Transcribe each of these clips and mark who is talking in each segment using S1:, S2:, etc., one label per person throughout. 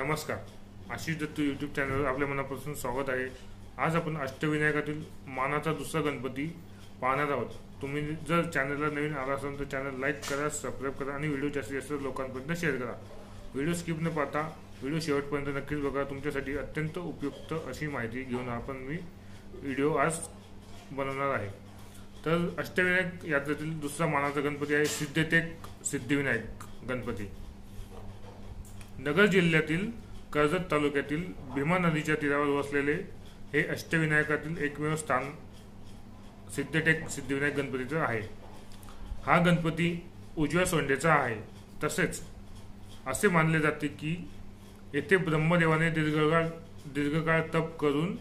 S1: नमस्कार, आशिष दत्त यूट्यूब चॅनलवर आपल्या मनापासून स्वागत आहे। आज आपण अष्टविनायकातील मानाचा दुसरा गणपती पाहणार आहोत। तुम्ही जर चॅनलला नवीन आला असाल तर चॅनल लाईक करा, सबस्क्राईब करा आणि व्हिडिओ जास्तीत जास्त लोकांपर्यंत शेअर करा। व्हिडिओ स्किप न पाहता व्हिडिओ शेवटपर्यंत नक्कीच बघा। तुमच्यासाठी अत्यंत उपयुक्त अशी माहिती घेऊन मी व्हिडिओ आज बनवणार आहे। तर अष्टविनायक यात्रेतील दुसरा मानाचा गणपती आहे सिद्धिविनायक गणपती। नगर जिल्ह्यातील कर्जत तालुक्यातील भीमा नदीच्या तीरावर वसलेले हे अष्टविनायकातील एकमेव स्थान सिद्धिविनायक गणपतीचे आहे। हा गणपती उजव्या सोंडेचा आहे। तसेच असे मानले जाते की येथे ब्रह्मदेवाने दीर्घकाळ तप करून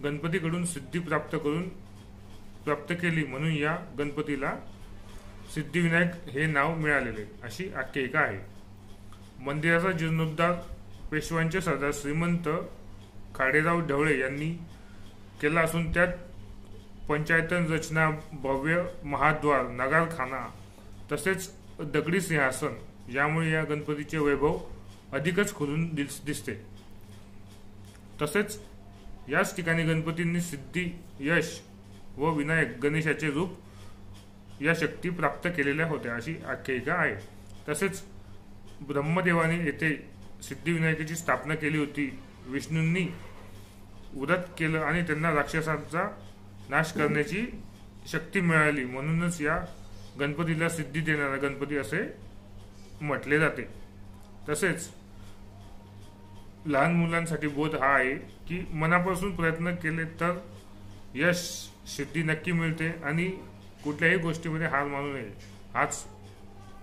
S1: गणपतीकडून सिद्धी प्राप्त केली, म्हणून या गणपतीला सिद्धिविनायक हे नाव मिळालेले अशी आख्यायिका आहे। मंदिराचा जीर्णोद्धार पेशव्यांचे सरदार श्रीमंत खाडेराव ढवळे यांनी केला असून त्यात पंचायतन रचना, भव्य महाद्वार, नगारखाना तसेच दगडी सिंहासन यामुळे या गणपतीचे वैभव अधिकच खुलून दिसते। तसेच याच ठिकाणी गणपतींनी सिद्धी, यश व विनायक गणेशाचे रूप या शक्ती प्राप्त केलेल्या होत्या अशी आख्यायिका आहे। तसेच ब्रह्मदेवाने येथे सिद्धिविनायकाची स्थापना केली होती। विष्णूंनी व्रत केलं आणि त्यांना राक्षसांचा नाश करण्याची शक्ती मिळाली, म्हणूनच या गणपतीला सिद्धी देणारा गणपती असे म्हटले जाते। तसेच लहान मुलांसाठी बोध हा आहे की मनापासून प्रयत्न केले तर यश, सिद्धी नक्की मिळते आणि कुठल्याही गोष्टीमध्ये हार मानू नये हाच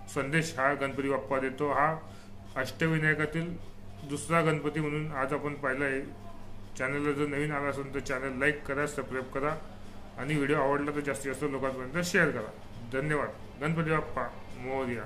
S1: संदेश हा गणपती बाप्पा देतो। हा अष्टविनायकातील दुसरा गणपती म्हणून आज आपण पाहिला आहे। चॅनलला जर नवीन आला असेल तर चॅनल लाईक करा, सबस्क्राईब करा आणि व्हिडिओ आवडला तर जास्तीत जास्त लोकांपर्यंत शेअर करा। धन्यवाद। गणपती बाप्पा मोरया।